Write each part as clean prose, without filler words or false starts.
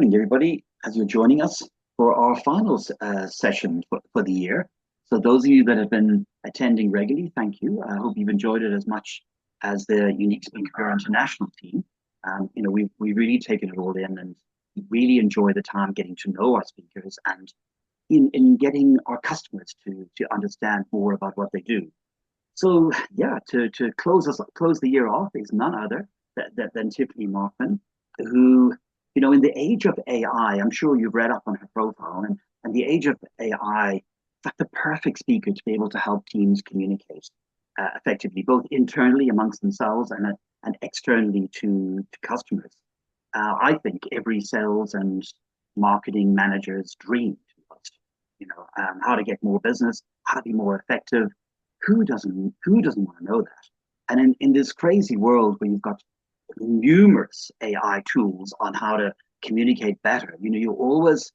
morning, everybody, as you're joining us for our final session for the year. So those of you that have been attending regularly, thank you. I hope you've enjoyed it as much as the Unique Speaker International team. We've really taken it all in and really enjoy the time getting to know our speakers and in getting our customers to understand more about what they do. So yeah, to close the year off is none other than Tiffany Markman, who, in the age of AI, I'm sure you've read up on her profile, and the age of AI, it's like the perfect speaker to be able to help teams communicate effectively, both internally amongst themselves and externally to customers. I think every sales and marketing manager's dream, how to get more business, how to be more effective. Who doesn't want to know that? And in this crazy world where you've got numerous AI tools on how to communicate better, you always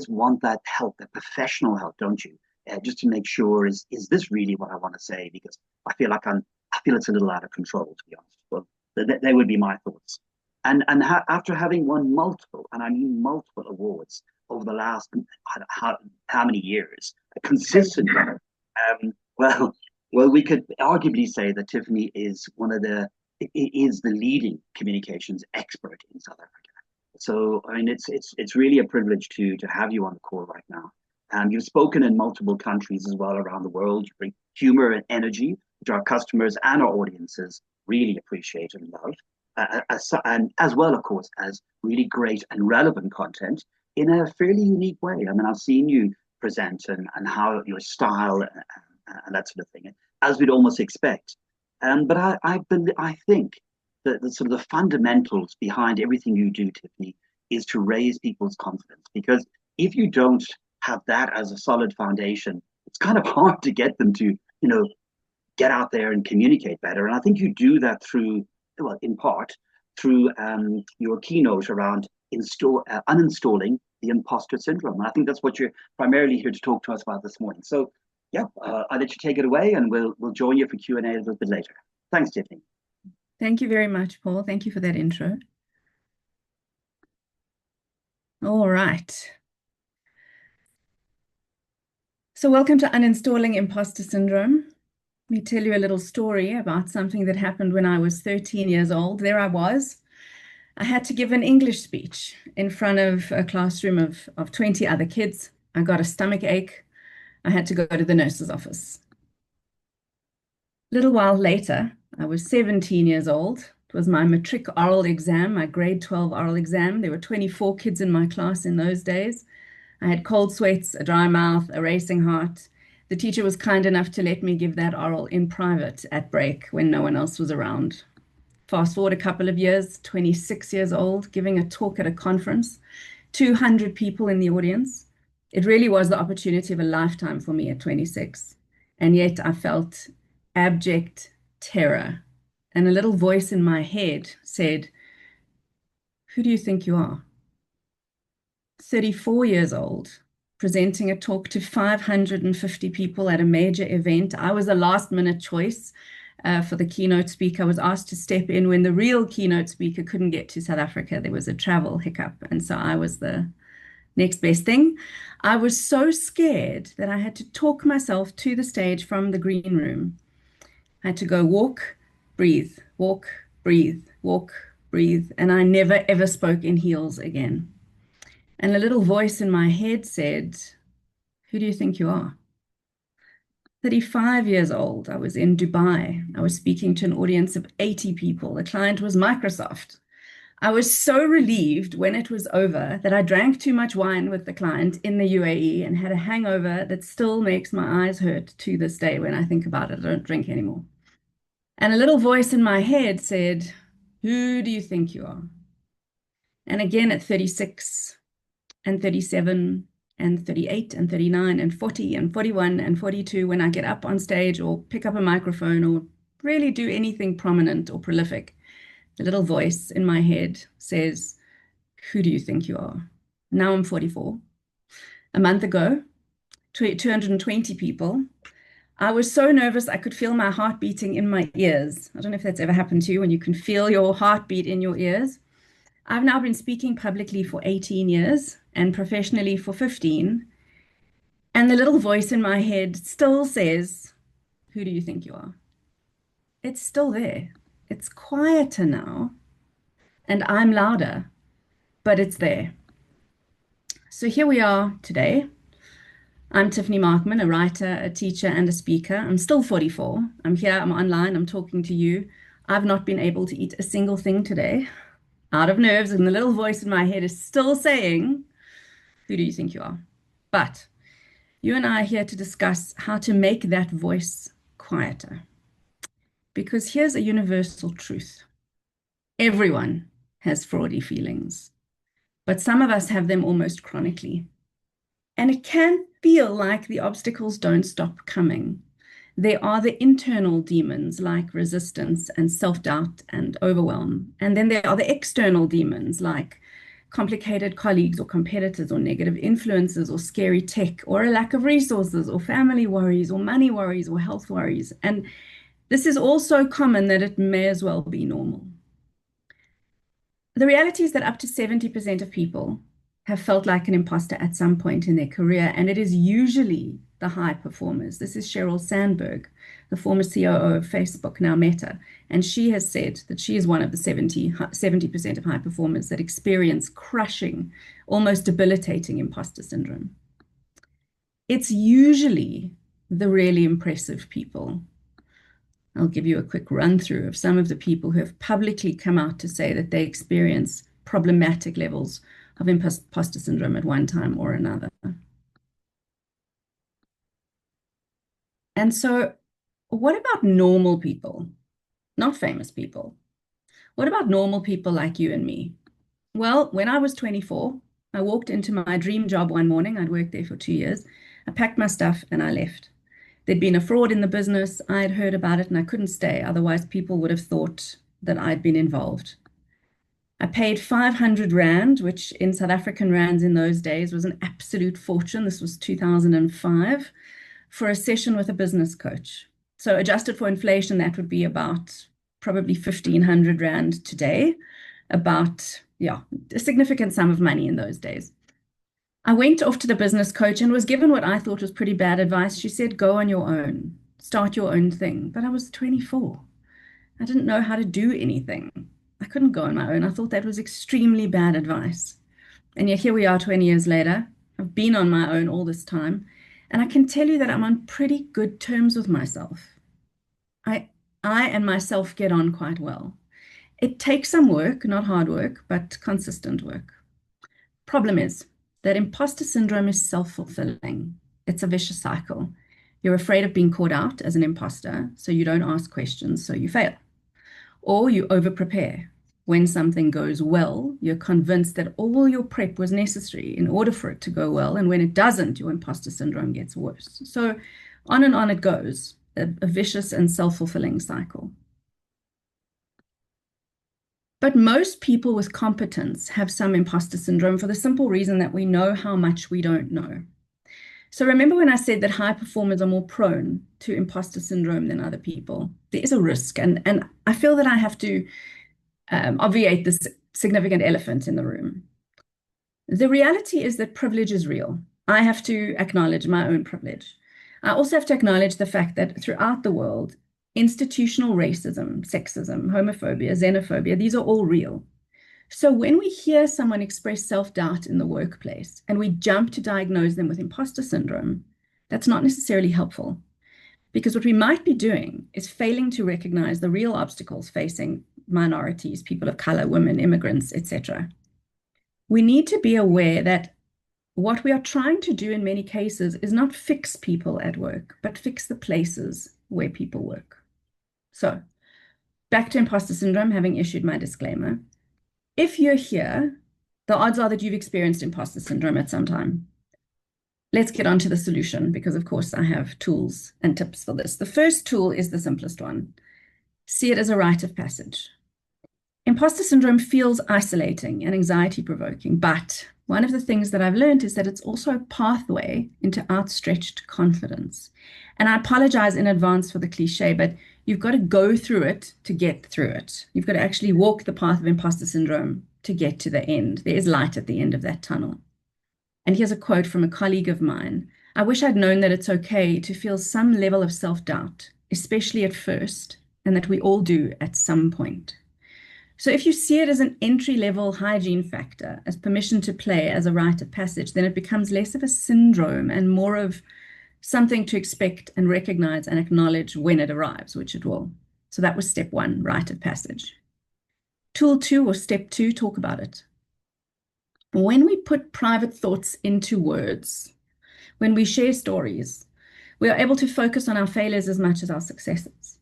want that help, that professional help, don't you? Just to make sure is this really what I want to say? Because I feel it's a little out of control, to be honest. Well, they would be my thoughts. And after having won multiple, and I mean multiple awards over the last how many years, consistently. Well, we could arguably say that Tiffany is the leading communications expert in South Africa. So I mean, it's really a privilege to have you on the call right now. You've spoken in multiple countries as well around the world. You bring humor and energy, which our customers and our audiences really appreciate and love, and as well, of course, as really great and relevant content in a fairly unique way. I mean, I've seen you present and how your style and that sort of thing, as we'd almost expect. But I think that the sort of the fundamentals behind everything you do, Tiffany, is to raise people's confidence. Because if you don't have that as a solid foundation, it's kind of hard to get them to, get out there and communicate better. And I think you do that in part through your keynote around uninstalling the imposter syndrome. And I think that's what you're primarily here to talk to us about this morning. So yeah, I'll let you take it away, and we'll join you for Q&A a little bit later. Thanks, Tiffany. Thank you very much, Paul. Thank you for that intro. All right. So welcome to Uninstalling Imposter Syndrome. Let me tell you a little story about something that happened when I was 13 years old. There I was. I had to give an English speech in front of a classroom of 20 other kids. I got a stomach ache. I had to go to the nurse's office. A little while later, I was 17 years old. It was my matric oral exam, my grade 12 oral exam. There were 24 kids in my class in those days. I had cold sweats, a dry mouth, a racing heart. The teacher was kind enough to let me give that oral in private at break when no one else was around. Fast forward a couple of years, 26 years old, giving a talk at a conference, 200 people in the audience. It really was the opportunity of a lifetime for me at 26. And yet I felt abject terror. And a little voice in my head said, "Who do you think you are?" 34 years old, presenting a talk to 550 people at a major event. I was a last-minute choice for the keynote speaker. I was asked to step in when the real keynote speaker couldn't get to South Africa. There was a travel hiccup, and so I was the next best thing. I was so scared that I had to talk myself to the stage from the green room. I had to go walk, breathe, walk, breathe, walk, breathe, and I never ever spoke in heels again. And a little voice in my head said, "Who do you think you are?" 35 years old, I was in Dubai. I was speaking to an audience of 80 people. The client was Microsoft. I was so relieved when it was over that I drank too much wine with the client in the UAE and had a hangover that still makes my eyes hurt to this day when I think about it. I don't drink anymore. And a little voice in my head said, "Who do you think you are?" And again at 36 and 37 and 38 and 39 and 40 and 41 and 42, when I get up on stage or pick up a microphone or really do anything prominent or prolific, the little voice in my head says, "Who do you think you are?" Now I'm 44. A month ago, 220 people. I was so nervous I could feel my heart beating in my ears. I don't know if that's ever happened to you when you can feel your heartbeat in your ears. I've now been speaking publicly for 18 years and professionally for 15. And the little voice in my head still says, "Who do you think you are?" It's still there. It's quieter now, and I'm louder, but it's there. So here we are today. I'm Tiffany Markman, a writer, a teacher, and a speaker. I'm still 44. I'm here, I'm online, I'm talking to you. I've not been able to eat a single thing today out of nerves, and the little voice in my head is still saying, "Who do you think you are?" But you and I are here to discuss how to make that voice quieter. Because here's a universal truth. Everyone has fraudy feelings, but some of us have them almost chronically. And it can feel like the obstacles don't stop coming. There are the internal demons like resistance and self-doubt and overwhelm. And then there are the external demons like complicated colleagues or competitors or negative influences or scary tech or a lack of resources or family worries or money worries or health worries. And this is all so common that it may as well be normal. The reality is that up to 70% of people have felt like an imposter at some point in their career, and it is usually the high performers. This is Sheryl Sandberg, the former COO of Facebook, now Meta, and she has said that she is one of the 70% of high performers that experience crushing, almost debilitating imposter syndrome. It's usually the really impressive people. I'll give you a quick run through of some of the people who have publicly come out to say that they experience problematic levels of imposter syndrome at one time or another. And so, what about normal people, not famous people? What about normal people like you and me? Well, when I was 24, I walked into my dream job one morning. I'd worked there for 2 years. I packed my stuff and I left. There'd been a fraud in the business. I had heard about it and I couldn't stay. Otherwise, people would have thought that I'd been involved. I paid 500 Rand, which in South African rands in those days was an absolute fortune. This was 2005, for a session with a business coach. So adjusted for inflation, that would be about probably 1,500 Rand today, about, yeah, a significant sum of money in those days. I went off to the business coach and was given what I thought was pretty bad advice. She said, "Go on your own, start your own thing." But I was 24. I didn't know how to do anything. I couldn't go on my own. I thought that was extremely bad advice. And yet here we are 20 years later. I've been on my own all this time. And I can tell you that I'm on pretty good terms with myself. I and myself get on quite well. It takes some work, not hard work, but consistent work. Problem is that imposter syndrome is self-fulfilling. It's a vicious cycle. You're afraid of being caught out as an imposter, so you don't ask questions, so you fail. Or you over-prepare. When something goes well, you're convinced that all your prep was necessary in order for it to go well, and when it doesn't, your imposter syndrome gets worse. So on and on it goes, a vicious and self-fulfilling cycle. But most people with competence have some imposter syndrome for the simple reason that we know how much we don't know. So remember when I said that high performers are more prone to imposter syndrome than other people? There is a risk, and I feel that I have to obviate this significant elephant in the room. The reality is that privilege is real. I have to acknowledge my own privilege. I also have to acknowledge the fact that throughout the world, institutional racism, sexism, homophobia, xenophobia, these are all real. So when we hear someone express self-doubt in the workplace and we jump to diagnose them with imposter syndrome, that's not necessarily helpful. Because what we might be doing is failing to recognize the real obstacles facing minorities, people of color, women, immigrants, etc. We need to be aware that what we are trying to do in many cases is not fix people at work, but fix the places where people work. So back to imposter syndrome, having issued my disclaimer. If you're here, the odds are that you've experienced imposter syndrome at some time. Let's get on to the solution because, of course, I have tools and tips for this. The first tool is the simplest one. See it as a rite of passage. Imposter syndrome feels isolating and anxiety-provoking, but one of the things that I've learned is that it's also a pathway into outstretched confidence. And I apologize in advance for the cliche, but you've got to go through it to get through it. You've got to actually walk the path of imposter syndrome to get to the end. There is light at the end of that tunnel. And here's a quote from a colleague of mine. I wish I'd known that it's okay to feel some level of self-doubt, especially at first, and that we all do at some point. So if you see it as an entry-level hygiene factor, as permission to play, as a rite of passage, then it becomes less of a syndrome and more of something to expect and recognize and acknowledge when it arrives, which it will. So that was step one, rite of passage. Tool two, or step two, talk about it. When we put private thoughts into words, when we share stories, we are able to focus on our failures as much as our successes.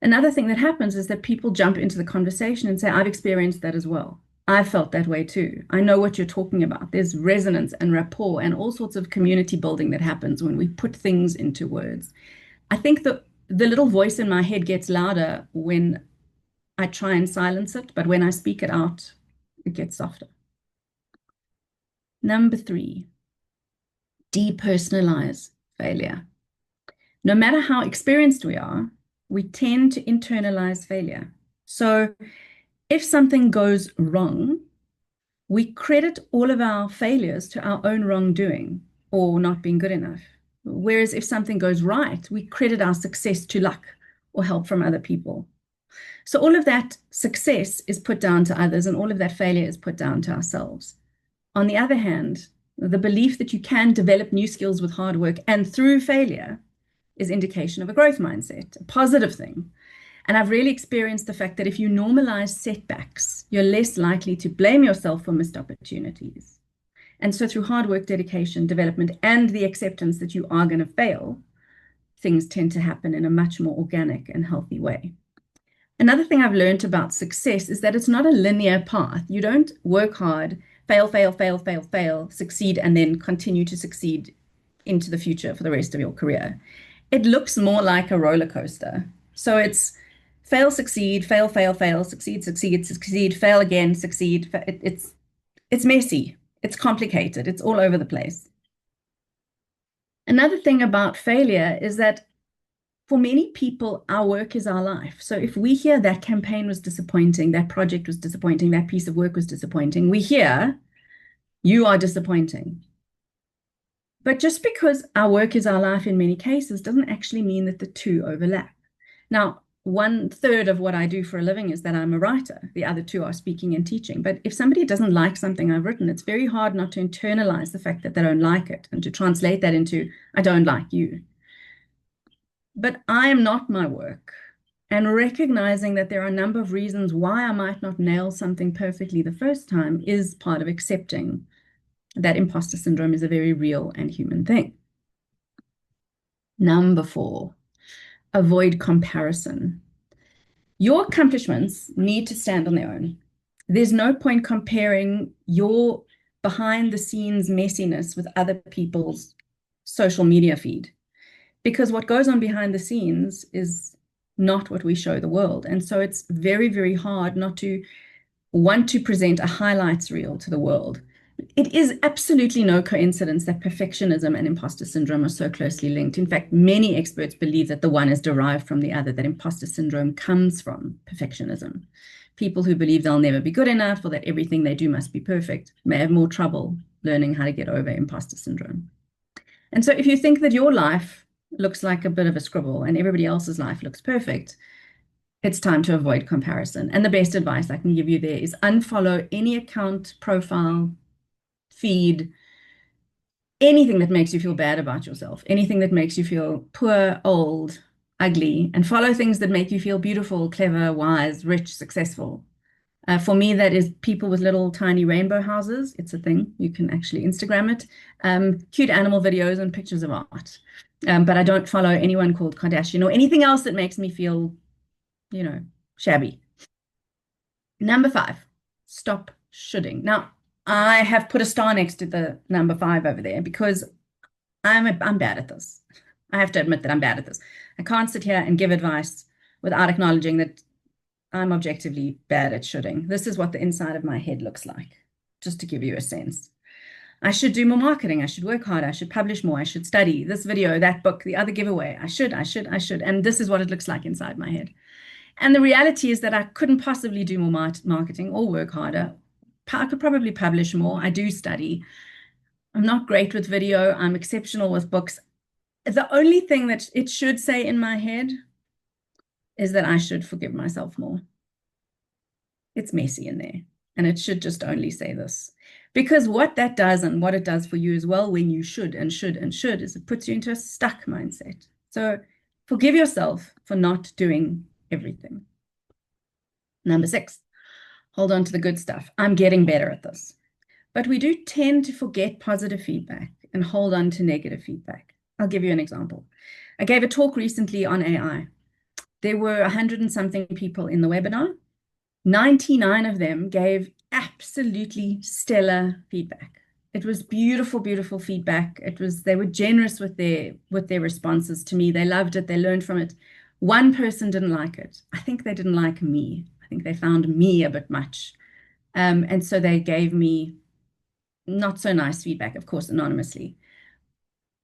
Another thing that happens is that people jump into the conversation and say, I've experienced that as well. I felt that way too. I know what you're talking about. There's resonance and rapport and all sorts of community building that happens when we put things into words. I think the little voice in my head gets louder when I try and silence it, but when I speak it out, it gets softer. Number three, depersonalize failure. No matter how experienced we are, we tend to internalize failure. So if something goes wrong, we credit all of our failures to our own wrongdoing or not being good enough. Whereas if something goes right, we credit our success to luck or help from other people. So all of that success is put down to others, and all of that failure is put down to ourselves. On the other hand, the belief that you can develop new skills with hard work and through failure is indication of a growth mindset, a positive thing. And I've really experienced the fact that if you normalize setbacks, you're less likely to blame yourself for missed opportunities. And so through hard work, dedication, development, and the acceptance that you are going to fail, things tend to happen in a much more organic and healthy way. Another thing I've learned about success is that it's not a linear path. You don't work hard, fail, fail, fail, fail, fail, succeed, and then continue to succeed into the future for the rest of your career. It looks more like a roller coaster. So it's fail, succeed, fail, fail, fail, succeed, succeed, succeed, fail again, succeed. It's messy. It's complicated. It's all over the place. Another thing about failure is that for many people, our work is our life. So if we hear that campaign was disappointing, that project was disappointing, that piece of work was disappointing, we hear you are disappointing. But just because our work is our life in many cases doesn't actually mean that the two overlap. Now, 1/3 of what I do for a living is that I'm a writer. The other two are speaking and teaching. But if somebody doesn't like something I've written, it's very hard not to internalize the fact that they don't like it and to translate that into, I don't like you. But I am not my work. And recognizing that there are a number of reasons why I might not nail something perfectly the first time is part of accepting that imposter syndrome is a very real and human thing. Number 4, avoid comparison. Your accomplishments need to stand on their own. There's no point comparing your behind the scenes messiness with other people's social media feed, because what goes on behind the scenes is not what we show the world. And so it's very, very hard not to want to present a highlights reel to the world. It is absolutely no coincidence that perfectionism and imposter syndrome are so closely linked. In fact, many experts believe that the one is derived from the other, that imposter syndrome comes from perfectionism. People who believe they'll never be good enough or that everything they do must be perfect may have more trouble learning how to get over imposter syndrome. And so if you think that your life looks like a bit of a scribble and everybody else's life looks perfect, it's time to avoid comparison. And the best advice I can give you there is unfollow any account, profile, feed, anything that makes you feel bad about yourself, anything that makes you feel poor, old, ugly, and follow things that make you feel beautiful, clever, wise, rich, successful. For me, that is people with little tiny rainbow houses. It's a thing. You can actually Instagram it. Cute animal videos and pictures of art. But I don't follow anyone called Kardashian or anything else that makes me feel, shabby. Number 5, stop shoulding. Now, I have put a star next to the number 5 over there because I'm bad at this. I have to admit that I'm bad at this. I can't sit here and give advice without acknowledging that I'm objectively bad at shoulding. This is what the inside of my head looks like, just to give you a sense. I should do more marketing. I should work harder. I should publish more. I should study this video, that book, the other giveaway. I should. And this is what it looks like inside my head. And the reality is that I couldn't possibly do more marketing or work harder, I could probably publish more. I do study. I'm not great with video. I'm exceptional with books. The only thing that it should say in my head is that I should forgive myself more. It's messy in there. And it should just only say this. Because what that does and what it does for you as well, when you should and should and should, is it puts you into a stuck mindset. So forgive yourself for not doing everything. Number 6, hold on to the good stuff. I'm getting better at this. But we do tend to forget positive feedback and hold on to negative feedback. I'll give you an example. I gave a talk recently on AI. There were 100 and something people in the webinar. 99 of them gave absolutely stellar feedback. It was beautiful, beautiful feedback. They were generous with their responses to me. They loved it. They learned from it. One person didn't like it. I think they didn't like me. I think they found me a bit much. And so they gave me not so nice feedback, of course, anonymously.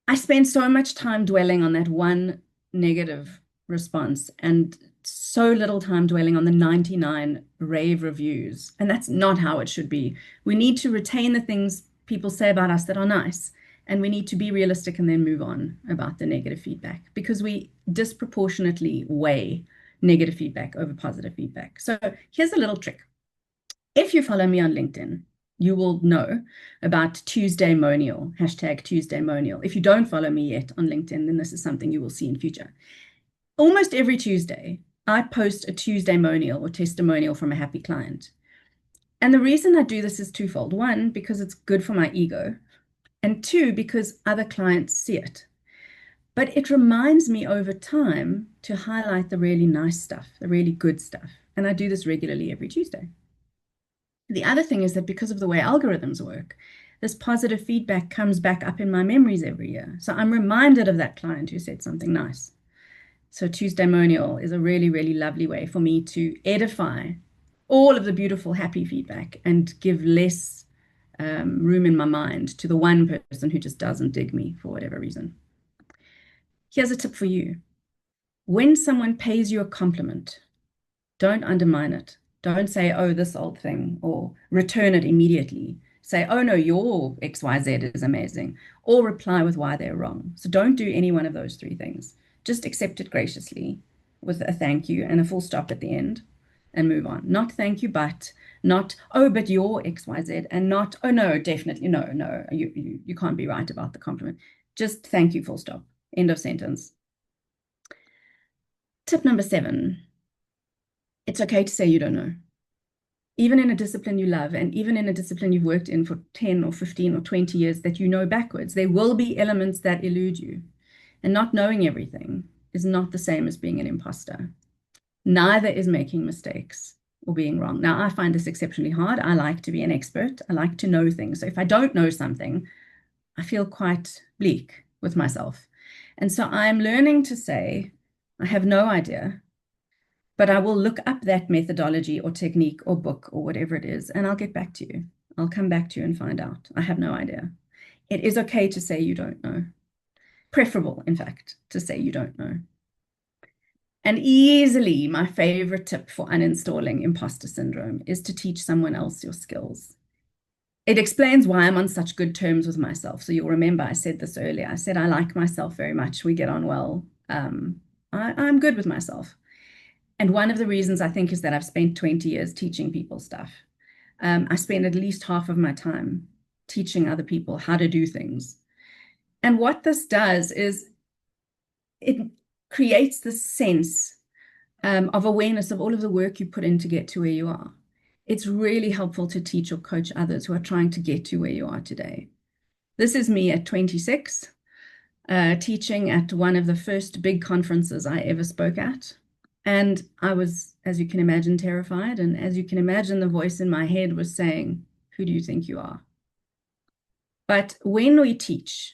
I spent so much time dwelling on that one negative response and so little time dwelling on the 99 rave reviews. And that's not how it should be. We need to retain the things people say about us that are nice. And we need to be realistic and then move on about the negative feedback, because we disproportionately weigh negative feedback over positive feedback. So here's a little trick. If you follow me on LinkedIn, you will know about Tuesdaymonial, hashtag Tuesdaymonial. If you don't follow me yet on LinkedIn, then this is something you will see in future. Almost every Tuesday, I post a Tuesdaymonial or testimonial from a happy client. And the reason I do this is twofold. One, because it's good for my ego. And two, because other clients see it. But it reminds me over time to highlight the really nice stuff, the really good stuff. And I do this regularly every Tuesday. The other thing is that because of the way algorithms work, this positive feedback comes back up in my memories every year. So I'm reminded of that client who said something nice. So Tuesdaymonial is a really, really lovely way for me to edify all of the beautiful, happy feedback and give less room in my mind to the one person who just doesn't dig me for whatever reason. Here's a tip for you. When someone pays you a compliment, don't undermine it. Don't say, oh, this old thing, or return it immediately. Say, oh, no, your XYZ is amazing, or reply with why they're wrong. So don't do any one of those 3 things. Just accept it graciously with a thank you and a full stop at the end and move on. Not thank you, but not, oh, but your XYZ, and not, oh, no, definitely, no, you can't be right about the compliment. Just thank you, full stop. End of sentence. Tip number 7. It's okay to say you don't know. Even in a discipline you love, and even in a discipline you've worked in for 10 or 15 or 20 years that you know backwards, there will be elements that elude you. And not knowing everything is not the same as being an imposter. Neither is making mistakes or being wrong. Now, I find this exceptionally hard. I like to be an expert. I like to know things. So if I don't know something, I feel quite bleak with myself. And so I'm learning to say, I have no idea. But I will look up that methodology or technique or book or whatever it is, and I'll get back to you. I'll come back to you and find out. I have no idea. It is okay to say you don't know. Preferable, in fact, to say you don't know. And easily my favorite tip for uninstalling imposter syndrome is to teach someone else your skills. It explains why I'm on such good terms with myself. So you'll remember I said this earlier. I said I like myself very much. We get on well. I'm good with myself. And one of the reasons I think is that I've spent 20 years teaching people stuff. I spend at least half of my time teaching other people how to do things. And what this does is it creates this sense of awareness of all of the work you put in to get to where you are. It's really helpful to teach or coach others who are trying to get to where you are today. This is me at 26, teaching at one of the first big conferences I ever spoke at. And I was, as you can imagine, terrified. And as you can imagine, the voice in my head was saying, who do you think you are? But when we teach,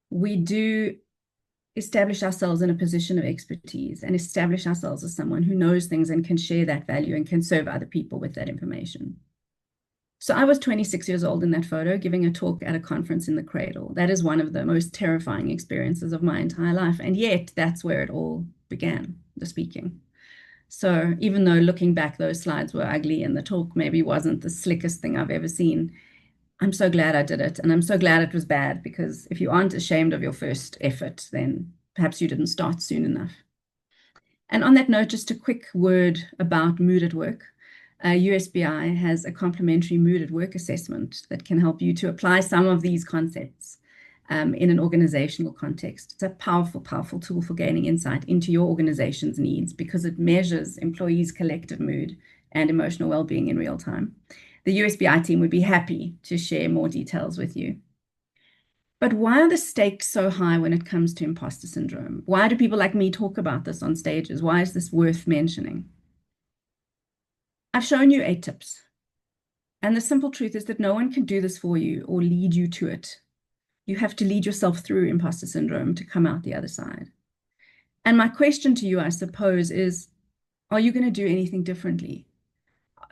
we do establish ourselves in a position of expertise and establish ourselves as someone who knows things and can share that value and can serve other people with that information. So I was 26 years old in that photo, giving a talk at a conference in the cradle. That is one of the most terrifying experiences of my entire life. And yet that's where it all began, the speaking. So even though looking back, those slides were ugly and the talk maybe wasn't the slickest thing I've ever seen, I'm so glad I did it. And I'm so glad it was bad, because if you aren't ashamed of your first effort, then perhaps you didn't start soon enough. And on that note, just a quick word about mood at work. USBI has a complimentary mood at work assessment that can help you to apply some of these concepts in an organizational context. It's a powerful, powerful tool for gaining insight into your organization's needs, because it measures employees' collective mood and emotional well-being in real time. The USBI team would be happy to share more details with you. But why are the stakes so high when it comes to imposter syndrome? Why do people like me talk about this on stages? Why is this worth mentioning? I've shown you 8 tips. And the simple truth is that no one can do this for you or lead you to it. You have to lead yourself through imposter syndrome to come out the other side. And my question to you, I suppose, is, are you going to do anything differently?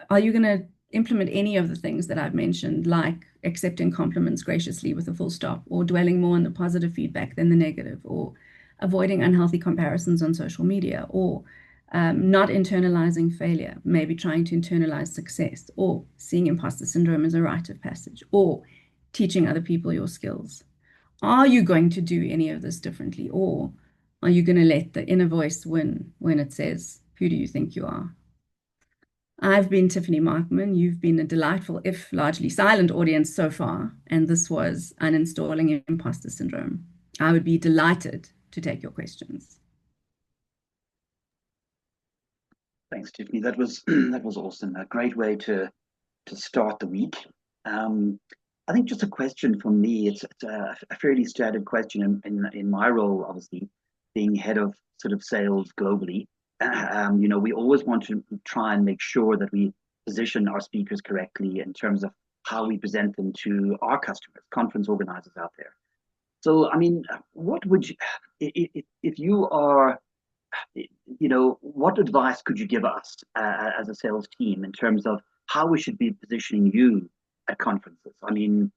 Are you going to implement any of the things that I've mentioned, like accepting compliments graciously with a full stop, or dwelling more on the positive feedback than the negative, or avoiding unhealthy comparisons on social media, or not internalizing failure, maybe trying to internalize success, or seeing imposter syndrome as a rite of passage, or teaching other people your skills? Are you going to do any of this differently, or are you going to let the inner voice win when it says, "Who do you think you are?" I've been Tiffany Markman. You've been a delightful, if largely silent, audience so far, and this was Uninstalling Imposter Syndrome. I would be delighted to take your questions. Thanks, Tiffany. That was that was awesome. A great way to start the week. I think just a question from me. It's a fairly standard question in my role, obviously, being head of sort of sales globally. We always want to try and make sure that we position our speakers correctly in terms of how we present them to our customers, conference organizers out there. So, I mean, what would you, if you are, what advice could you give us as a sales team in terms of how we should be positioning you at conferences? I mean,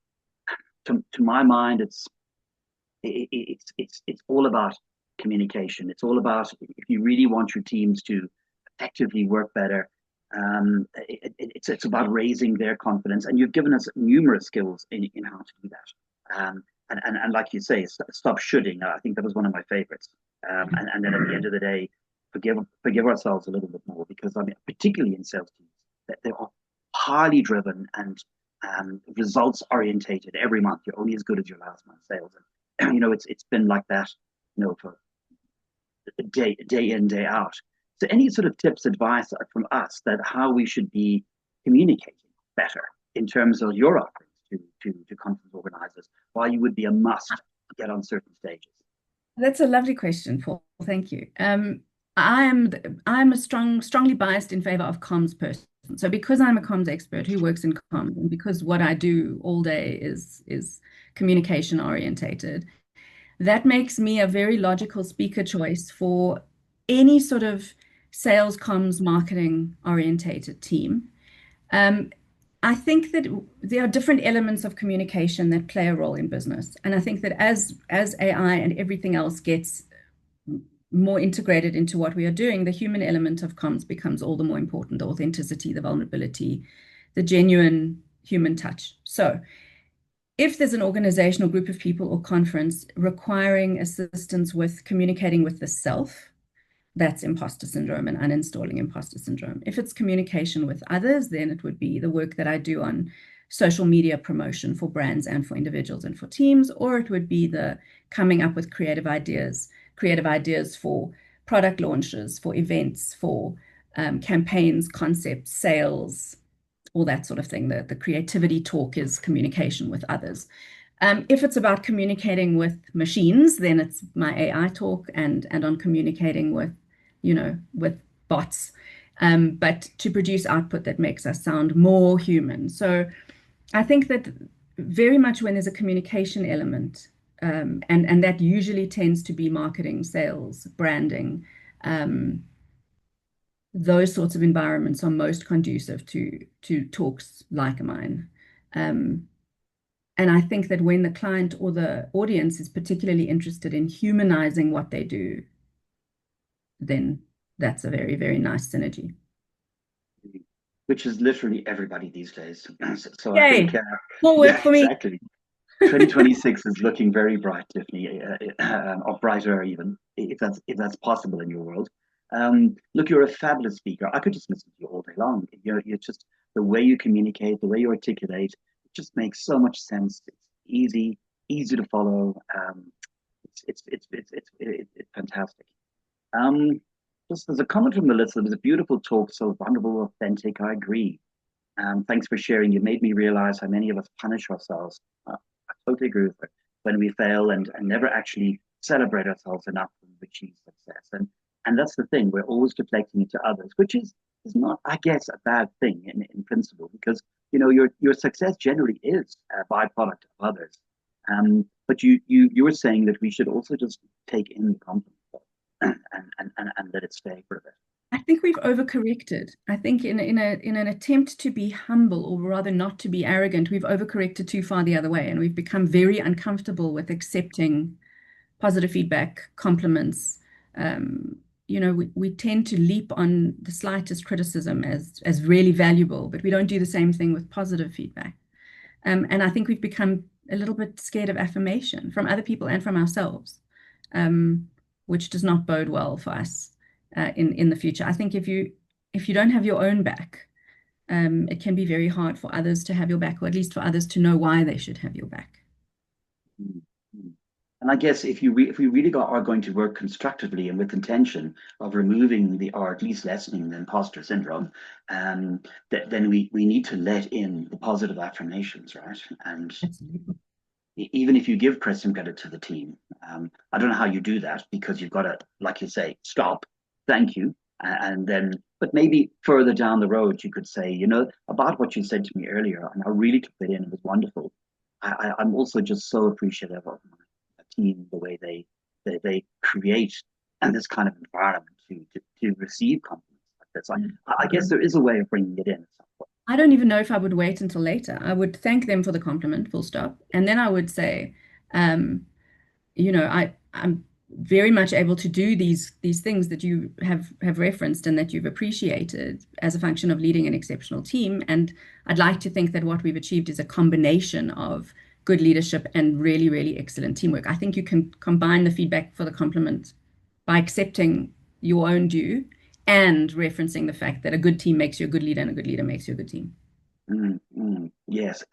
to my mind, it's all about communication. It's all about, if you really want your teams to effectively work better, it's about raising their confidence. And you've given us numerous skills in how to do that. And like you say, stop shooting. I think that was one of my favorites. And then at the end of the day, forgive ourselves a little bit more, because I mean, particularly in sales teams, that they are highly driven and results orientated. Every month, you're only as good as your last month's sales. And it's been like that, for day in, day out. So any sort of tips, advice from us that how we should be communicating better in terms of your offerings to conference organizers, why you would be a must to get on certain stages? That's a lovely question, Paul. Thank you. I'm a strongly biased in favor of comms person. So because I'm a comms expert who works in comms, and because what I do all day is communication orientated, that makes me a very logical speaker choice for any sort of sales comms marketing orientated team. I think that there are different elements of communication that play a role in business. And I think that as AI and everything else gets more integrated into what we are doing, the human element of comms becomes all the more important: the authenticity, the vulnerability, the genuine human touch. So if there's an organizational group of people or conference requiring assistance with communicating with the self, that's imposter syndrome and uninstalling imposter syndrome. If it's communication with others, then it would be the work that I do on social media promotion for brands and for individuals and for teams, or it would be the coming up with creative ideas for product launches, for events, for campaigns, concepts, sales, all that sort of thing. The creativity talk is communication with others. If it's about communicating with machines, then it's my AI talk and on communicating with bots, but to produce output that makes us sound more human. So I think that very much when there's a communication element, and that usually tends to be marketing, sales, branding, those sorts of environments are most conducive to talks like mine. And I think that when the client or the audience is particularly interested in humanizing what they do, then that's a very, very nice synergy. which is literally everybody these days. So I think, Yay! More work yeah, for me. exactly. 2026 is looking very bright, Tiffany, or brighter even, if that's possible in your world. Look, you're a fabulous speaker. I could just listen to you all day long. You're just the way you communicate, the way you articulate, it just makes so much sense. It's easy to follow. It's fantastic. Um, just as a comment from Melissa, it was a beautiful talk, so vulnerable, authentic. I agree. Thanks for sharing. You made me realize how many of us punish ourselves. I totally agree with her. When we fail and never actually celebrate ourselves enough when we achieve success. And that's the thing. We're always deflecting it to others, which is not, I guess, a bad thing in principle, because your success generally is a byproduct of others. But you were saying that we should also just take in the compliment and let it stay for a bit. I think we've overcorrected. I think in an attempt to be humble, or rather not to be arrogant, we've overcorrected too far the other way, and we've become very uncomfortable with accepting positive feedback, compliments. Um, we tend to leap on the slightest criticism as really valuable, but we don't do the same thing with positive feedback. And I think we've become a little bit scared of affirmation from other people and from ourselves, um, which does not bode well for us in the future. I think if you don't have your own back, it can be very hard for others to have your back, or at least for others to know why they should have your back. Mm, mm. And I guess if we really are going to work constructively and with intention of removing or at least lessening the imposter syndrome, um, then we need to let in the positive affirmations, right? And Absolutely. even if you give credit and credit to the team, I don't know how you do that, because you've got to, like you say, stop, thank you, and then, but maybe further down the road, you could say, about what you said to me earlier, and I really took it in. It was wonderful. I'm also just so appreciative of my team, the way they create and this kind of environment to receive compliments like this. I guess there is a way of bringing it in at some point. I don't even know if I would wait until later. I would thank them for the compliment, full stop. And then I would say, um, I'm very much able to do these things that you have referenced and that you've appreciated as a function of leading an exceptional team. And I'd like to think that what we've achieved is a combination of good leadership and really, really excellent teamwork. I think you can combine the feedback for the compliment by accepting your own due and referencing the fact that a good team makes you a good leader and a good leader makes you a good team. Yes,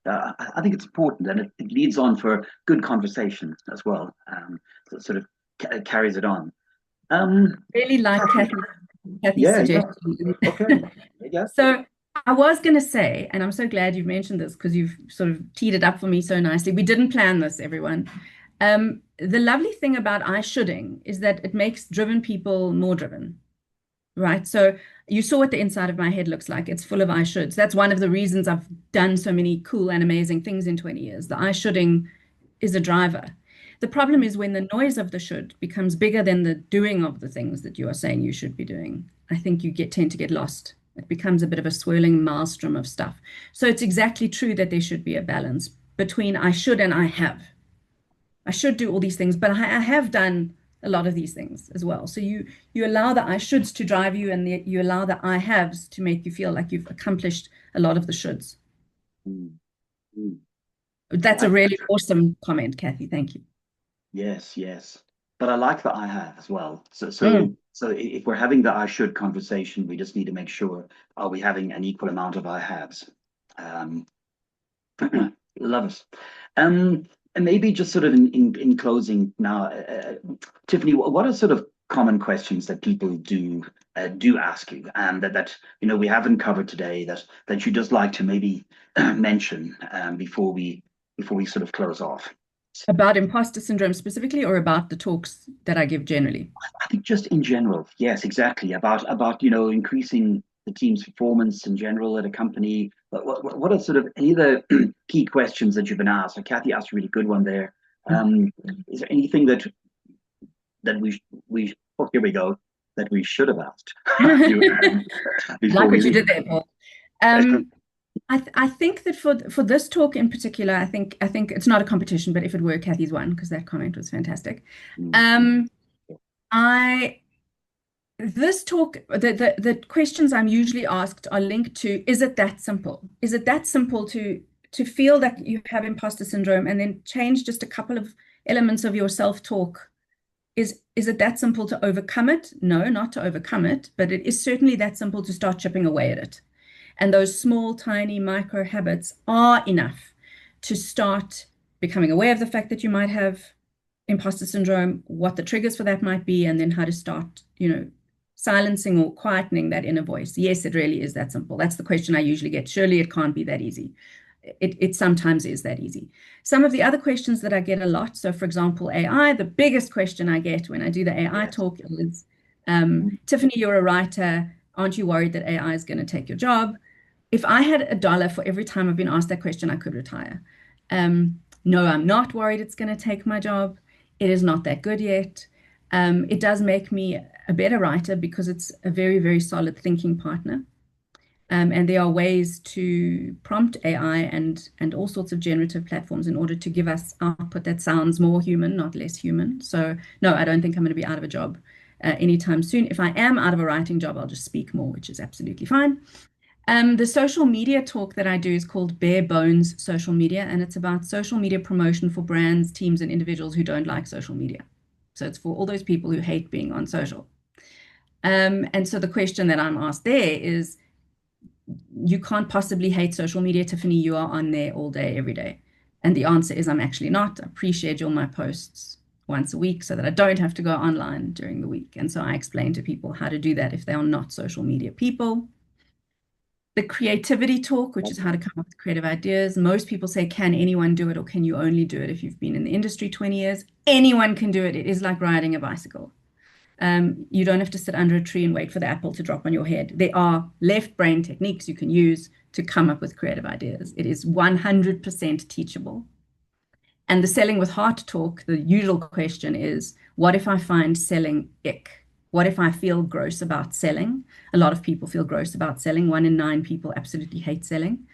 I think it's important, and it leads on for good conversation as well. So it sort of carries it on. Really like Kathy, Kathy's yeah, yeah, suggestion. okay, yeah. So I was going to say, and I'm so glad you've mentioned this because you've sort of teed it up for me so nicely. We didn't plan this, everyone. The lovely thing about I shoulding is that it makes driven people more driven, right? So you saw what the inside of my head looks like. It's full of I shoulds. That's one of the reasons I've done so many cool and amazing things in 20 years. The I shoulding is a driver. The problem is when the noise of the should becomes bigger than the doing of the things that you are saying you should be doing. I think you tend to get lost. It becomes a bit of a swirling maelstrom of stuff. So it's exactly true that there should be a balance between I should and I have. I should do all these things, but I have done a lot of these things as well. So you allow the I shoulds to drive you, and you allow the I haves to make you feel like you've accomplished a lot of the shoulds. Mm, mm. That's I a really awesome comment, Kathy. Thank you. Yes, yes. But I like that I have as well. So Mm. so so if we're having the I should conversation, we just need to make sure, are we having an equal amount of I haves? Um, love it. And maybe just sort of in closing now, Tiffany, what are sort of common questions that people do ask you, and that we haven't covered today, that you just like to maybe mention before we sort of close off? About imposter syndrome specifically, or about the talks that I give generally? I think just in general, yes, exactly. About increasing the team's performance in general at a company. What are sort of any of the key questions that you've been asked? Like Kathy asked a really good one there. Is there anything that we oh, here we go, that we should have asked you before Like we what you leave? did there, Paul. Um, I think that for this talk in particular, I think it's not a competition, but if it were, Kathy's won because that comment was fantastic. Mm, Um, I This talk, the questions I'm usually asked are linked to, is it that simple? Is it that simple to feel that you have imposter syndrome and then change just a couple of elements of your self-talk? Is it that simple to overcome it? No, not to overcome it, but it is certainly that simple to start chipping away at it. And those small, tiny micro habits are enough to start becoming aware of the fact that you might have imposter syndrome, what the triggers for that might be, and then how to start, silencing or quietening that inner voice. Yes, it really is that simple. That's the question I usually get. Surely it can't be that easy. It sometimes is that easy. Some of the other questions that I get a lot, so for example, AI, the biggest question I get when I do the AI Yes. talk is, Tiffany, you're a writer. Aren't you worried that AI is going to take your job? If I had $1 for every time I've been asked that question, I could retire. No, I'm not worried it's going to take my job. It is not that good yet. It does make me a better writer because it's a very, very solid thinking partner. And there are ways to prompt AI and all sorts of generative platforms in order to give us output that sounds more human, not less human. So no, I don't think I'm going to be out of a job anytime soon. If I am out of a writing job, I'll just speak more, which is absolutely fine. The social media talk that I do is called Bare Bones Social Media, and it's about social media promotion for brands, teams, and individuals who don't like social media. So it's for all those people who hate being on social. And so the question that I'm asked there is, you can't possibly hate social media, Tiffany. You are on there all day, every day. And the answer is I'm actually not. I pre-schedule my posts once a week so that I don't have to go online during the week. And so I explain to people how to do that if they are not social media people. The creativity talk, which is how to come up with creative ideas. Most people say, can anyone do it, or can you only do it if you've been in the industry 20 years? Anyone can do it. It is like riding a bicycle. You don't have to sit under a tree and wait for the apple to drop on your head. There are left brain techniques you can use to come up with creative ideas. It is 100% teachable. And the selling with heart talk, the usual question is, what if I find selling ick? What if I feel gross about selling? A lot of people feel gross about selling. 1 in 9 people absolutely hate selling.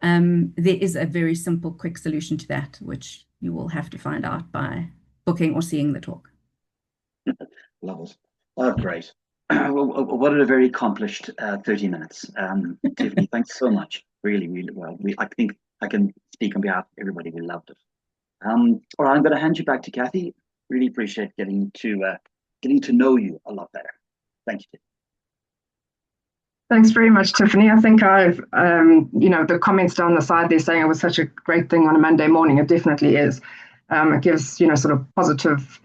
There is a very simple, quick solution to that, which you will have to find out by booking or seeing the talk. Love it. Oh, great. What a very accomplished 30 minutes. Tiffany, thanks so much. Really, really well. I think I can speak on behalf of everybody. We loved it. All right, I'm going to hand you back to Kathy. Really appreciate getting to know you a lot better. Thank you. Thanks very much, Tiffany. I think the comments down the side there saying it was such a great thing on a Monday morning. It definitely is. It gives, sort of positive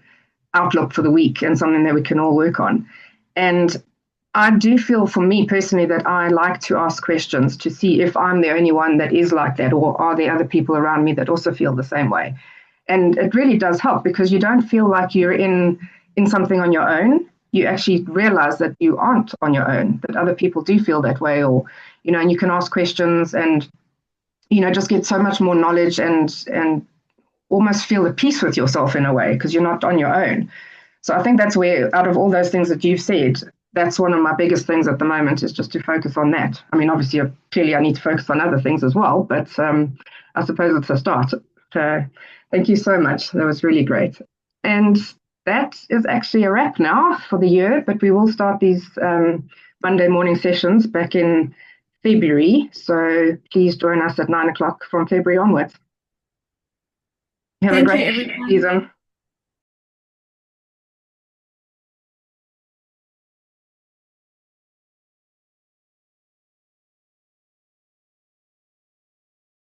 outlook for the week and something that we can all work on. And I do feel for me personally that I like to ask questions to see if I'm the only one that is like that, or are there other people around me that also feel the same way? And it really does help because you don't feel like you're in something on your own. You actually realize that you aren't on your own, that other people do feel that way, or, and you can ask questions and, just get so much more knowledge and almost feel at peace with yourself in a way because you're not on your own. So I think that's where, out of all those things that you've said, that's one of my biggest things at the moment is just to focus on that. I mean, obviously, clearly I need to focus on other things as well, but I suppose it's a start. So thank you so much. That was really great. And that is actually a wrap now for the year, but we will start these Monday morning sessions back in February. So please join us at 9 o'clock from February onwards. Have a great season.